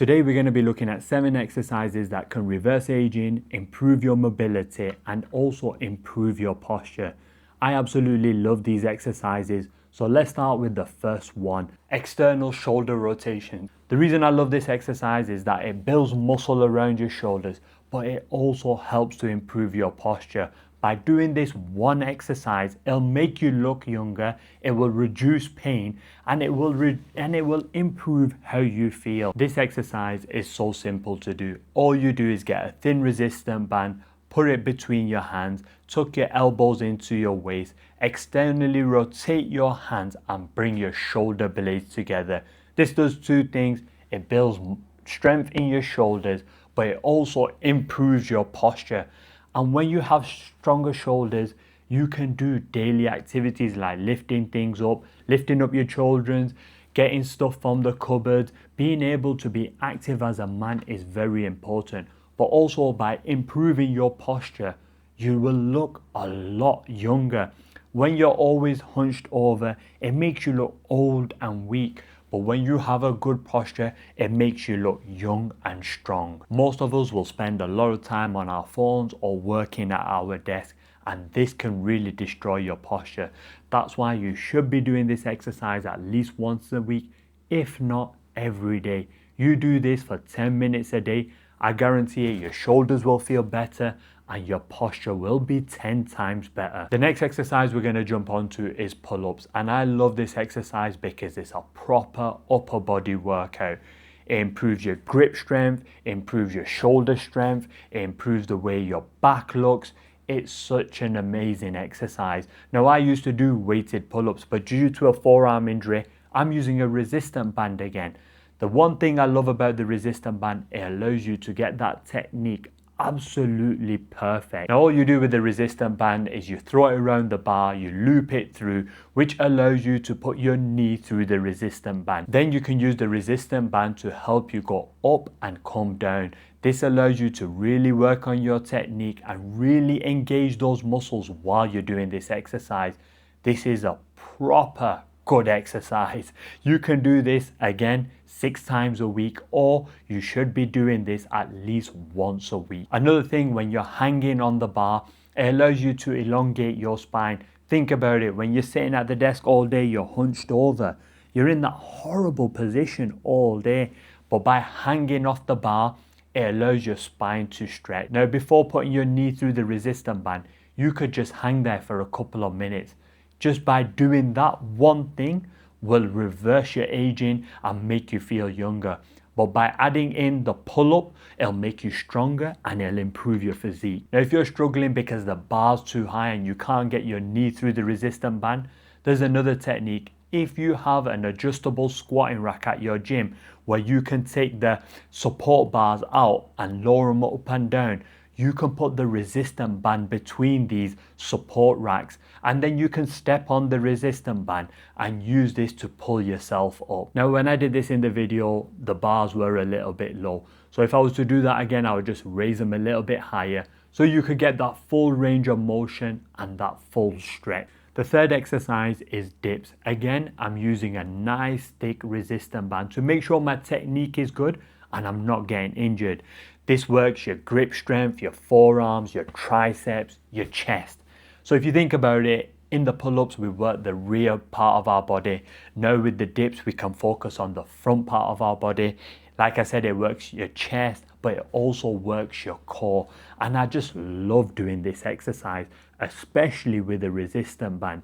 Today we're going to be looking at 7 exercises that can reverse aging, improve your mobility and also improve your posture. I absolutely love these exercises, so let's start with the first one, external shoulder rotation. The reason I love this exercise is that it builds muscle around your shoulders, but it also helps to improve your posture. By doing this one exercise, it'll make you look younger, it will reduce pain, and it will improve how you feel. This exercise is so simple to do. All you do is get a thin resistant band, put it between your hands, tuck your elbows into your waist, externally rotate your hands and bring your shoulder blades together. This does 2 things. It builds strength in your shoulders, but it also improves your posture. And when you have stronger shoulders, you can do daily activities like lifting things up, lifting up your children, getting stuff from the cupboard. Being able to be active as a man is very important. But also by improving your posture, you will look a lot younger. When you're always hunched over, it makes you look old and weak. But when you have a good posture, it makes you look young and strong. Most of us will spend a lot of time on our phones or working at our desk, and this can really destroy your posture. That's why you should be doing this exercise at least once a week, if not every day. You do this for 10 minutes a day, I guarantee it, your shoulders will feel better and your posture will be 10 times better. The next exercise we're going to jump onto is pull-ups, and I love this exercise because it's a proper upper body workout. It improves your grip strength, it improves your shoulder strength, it improves the way your back looks. It's such an amazing exercise. Now I used to do weighted pull-ups, but due to a forearm injury, I'm using a resistant band again. The one thing I love about the resistant band, it allows you to get that technique absolutely perfect. Now all you do with the resistant band is you throw it around the bar, you loop it through, which allows you to put your knee through the resistant band. Then you can use the resistant band to help you go up and come down. This allows you to really work on your technique and really engage those muscles while you're doing this exercise. This is a proper good exercise. You can do this again 6 times a week, or you should be doing this at least once a week. Another thing, when you're hanging on the bar, it allows you to elongate your spine. Think about it, when you're sitting at the desk all day, you're hunched over, you're in that horrible position all day, but by hanging off the bar, it allows your spine to stretch. Now before putting your knee through the resistant band, you could just hang there for a couple of minutes. Just by doing that one thing will reverse your aging and make you feel younger. But by adding in the pull-up, it'll make you stronger and it'll improve your physique. Now if you're struggling because the bar's too high and you can't get your knee through the resistant band, there's another technique. If you have an adjustable squatting rack at your gym where you can take the support bars out and lower them up and down, you can put the resistant band between these support racks, and then you can step on the resistant band and use this to pull yourself up. Now when I did this in the video, the bars were a little bit low, so if I was to do that again, I would just raise them a little bit higher so you could get that full range of motion and that full stretch. The third exercise is dips. Again, I'm using a nice thick resistant band to make sure my technique is good and I'm not getting injured. This works your grip strength, your forearms, your triceps, your chest. So if you think about it, in the pull-ups we work the rear part of our body. Now with the dips we can focus on the front part of our body. Like I said, it works your chest, but it also works your core. And I just love doing this exercise, especially with the resistant band.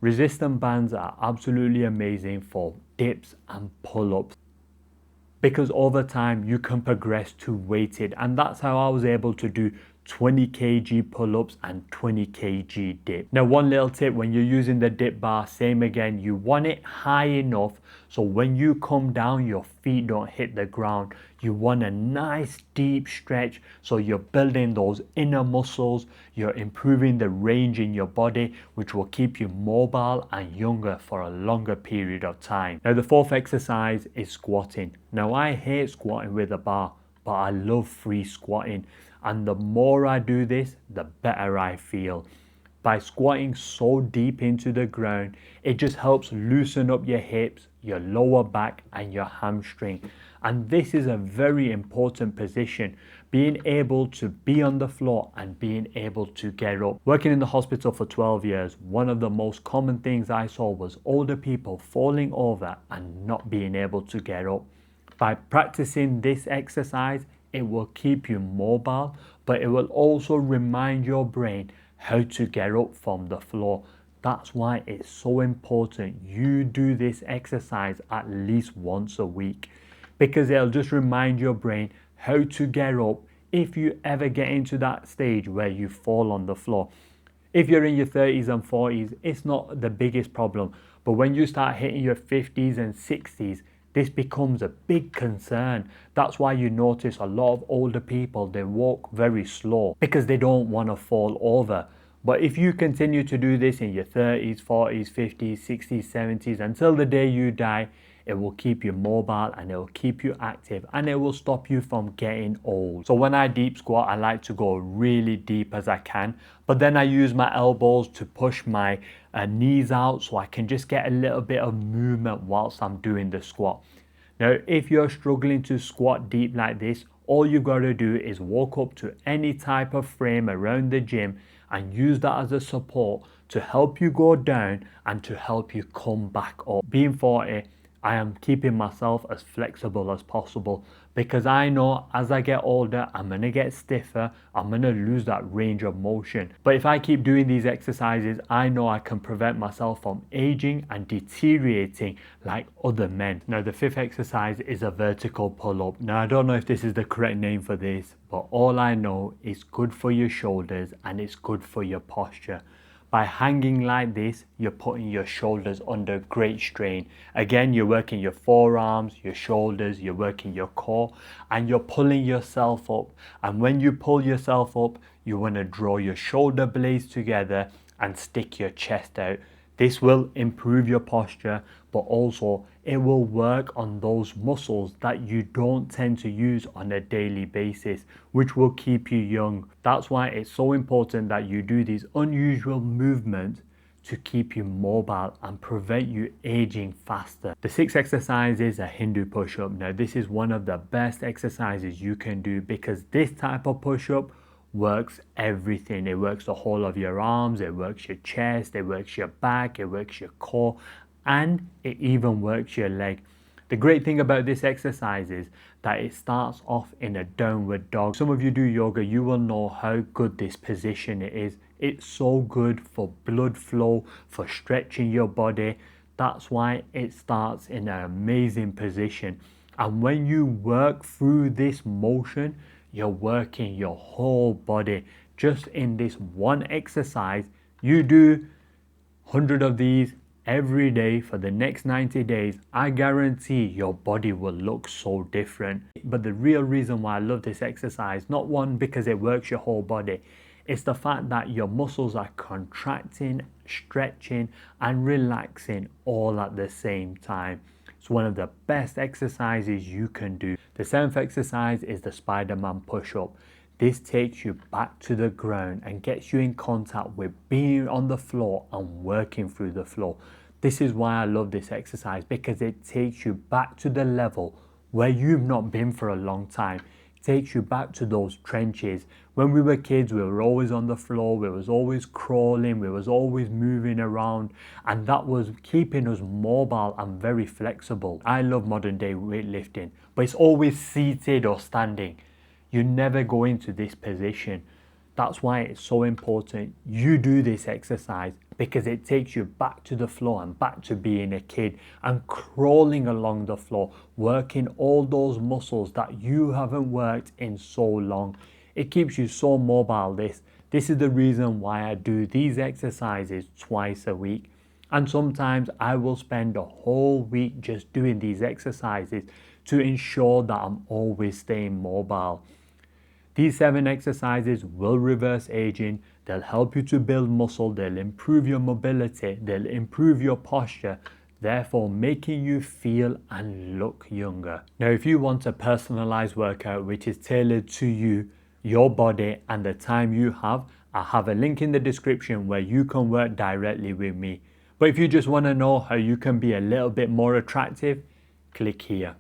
Resistant bands are absolutely amazing for dips and pull-ups, because over time you can progress to weighted, and that's how I was able to do 20 kg pull-ups and 20 kg dip. Now one little tip, when you're using the dip bar, same again, you want it high enough so when you come down your feet don't hit the ground. You want a nice deep stretch so you're building those inner muscles, you're improving the range in your body, which will keep you mobile and younger for a longer period of time. Now the fourth exercise is squatting. Now I hate squatting with a bar, but I love free squatting. And the more I do this, the better I feel. By squatting so deep into the ground, it just helps loosen up your hips, your lower back and your hamstring. And this is a very important position, being able to be on the floor and being able to get up. Working in the hospital for 12 years, one of the most common things I saw was older people falling over and not being able to get up. By practicing this exercise, it will keep you mobile, but it will also remind your brain how to get up from the floor. That's why it's so important you do this exercise at least once a week, because it'll just remind your brain how to get up if you ever get into that stage where you fall on the floor. If you're in your 30s and 40s, it's not the biggest problem. But when you start hitting your 50s and 60s, this becomes a big concern. That's why you notice a lot of older people, they walk very slow because they don't want to fall over. But if you continue to do this in your 30s, 40s, 50s, 60s, 70s, until the day you die, it will keep you mobile and it will keep you active and it will stop you from getting old. So when I deep squat, I like to go really deep as I can, but then I use my elbows to push my knees out so I can just get a little bit of movement whilst I'm doing the squat. Now, if you're struggling to squat deep like this, all you've got to do is walk up to any type of frame around the gym and use that as a support to help you go down and to help you come back up. Being 40, I am keeping myself as flexible as possible because I know as I get older, I'm going to get stiffer, I'm going to lose that range of motion. But if I keep doing these exercises, I know I can prevent myself from aging and deteriorating like other men. Now, the fifth exercise is a vertical pull-up. Now, I don't know if this is the correct name for this, but all I know is good for your shoulders and it's good for your posture. By hanging like this, you're putting your shoulders under great strain. Again, you're working your forearms, your shoulders, you're working your core, and you're pulling yourself up. And when you pull yourself up, you want to draw your shoulder blades together and stick your chest out. This will improve your posture, but also it will work on those muscles that you don't tend to use on a daily basis, which will keep you young. That's why it's so important that you do these unusual movements to keep you mobile and prevent you aging faster. The sixth exercise is a Hindu push-up. Now, this is one of the best exercises you can do because this type of push-up works everything. It works the whole of your arms, it works your chest, it works your back, it works your core, and it even works your leg. The great thing about this exercise is that it starts off in a downward dog. Some of you do yoga, you will know how good this position it is. It's so good for blood flow, for stretching your body. That's why it starts in an amazing position. And when you work through this motion, you're working your whole body. Just in this one exercise, you do 100 of these every day for the next 90 days, I guarantee your body will look so different. But the real reason why I love this exercise, not one because it works your whole body, it's the fact that your muscles are contracting, stretching and relaxing all at the same time. It's one of the best exercises you can do. The seventh exercise is the Spider-Man push-up. This takes you back to the ground and gets you in contact with being on the floor and working through the floor. This is why I love this exercise, because it takes you back to the level where you've not been for a long time. It takes you back to those trenches. When we were kids, we were always on the floor, we was always crawling, we was always moving around, and that was keeping us mobile and very flexible. I love modern day weightlifting, but it's always seated or standing. You never go into this position. That's why it's so important you do this exercise, because it takes you back to the floor and back to being a kid and crawling along the floor, working all those muscles that you haven't worked in so long. It keeps you so mobile. This is the reason why I do these exercises twice a week. And sometimes I will spend a whole week just doing these exercises to ensure that I'm always staying mobile. These 7 exercises will reverse aging. They'll help you to build muscle, they'll improve your mobility, they'll improve your posture, therefore making you feel and look younger. Now, if you want a personalized workout which is tailored to you, your body and the time you have, I have a link in the description where you can work directly with me. But if you just want to know how you can be a little bit more attractive, click here.